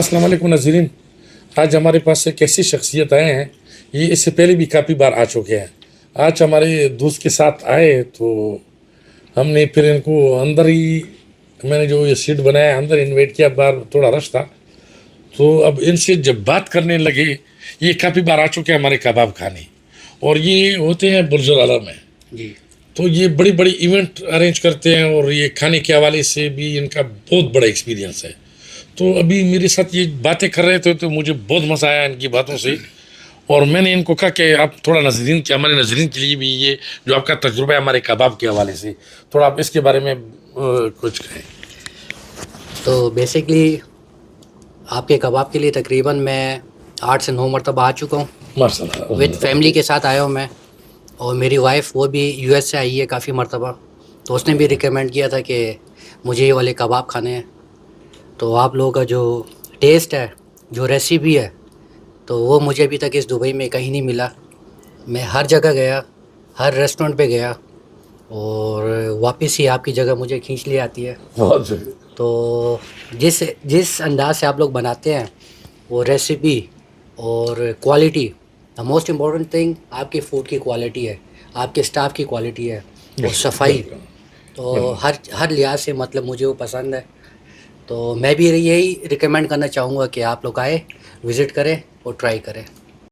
السلام علیکم ناظرین، آج ہمارے پاس ایک ایسی شخصیت آئے ہیں، یہ اس سے پہلے بھی کافی بار آ چکے ہیں۔ آج ہمارے دوست کے ساتھ آئے تو ہم نے پھر ان کو اندر ہی، میں نے جو یہ سیٹ بنایا اندر انوائٹ کیا، بار تھوڑا رش تھا تو اب ان سے جب بات کرنے لگے، یہ کافی بار آ چکے ہیں ہمارے کباب کھانے، اور یہ ہوتے ہیں برج العلا میں جی، تو یہ بڑی بڑی ایونٹ ارینج کرتے ہیں، اور یہ کھانے کے حوالے سے بھی ان کا بہت بڑا ایکسپیرینس ہے۔ تو ابھی میرے ساتھ یہ باتیں کر رہے تھے تو مجھے بہت مزہ آیا ان کی باتوں سے، اور میں نے ان کو کہا کہ آپ تھوڑا ہمارے ناظرین کے لیے بھی یہ جو آپ کا تجربہ ہے ہمارے کباب کے حوالے سے، تھوڑا آپ اس کے بارے میں کچھ کہیں۔ تو بیسکلی آپ کے کباب کے لیے تقریباً میں 8 سے 9 مرتبہ آ چکا ہوں، ماشاء اللہ، وتھ فیملی کے ساتھ آیا ہوں میں، اور میری وائف وہ بھی US سے آئی ہے کافی مرتبہ، تو اس نے بھی ریکمینڈ کیا تھا کہ مجھے یہ والے کباب کھانے ہیں۔ تو آپ لوگوں کا جو ٹیسٹ ہے، جو ریسیپی ہے، تو وہ مجھے ابھی تک اس دبئی میں کہیں نہیں ملا۔ میں ہر جگہ گیا، ہر ریسٹورنٹ پہ گیا، اور واپس ہی آپ کی جگہ مجھے کھینچ لی آتی ہے۔ بہت شکریہ۔ تو جس انداز سے آپ لوگ بناتے ہیں، وہ ریسیپی اور quality, the most important thing آپ کی فوڈ کی کوالٹی ہے، آپ کے اسٹاف کی کوالٹی ہے، اور صفائی، تو ہر لحاظ سے مطلب مجھے وہ پسند ہے۔ تو میں بھی یہی ریکمینڈ کرنا چاہوں گا کہ آپ لوگ آئے، وزٹ کریں اور ٹرائی کریں۔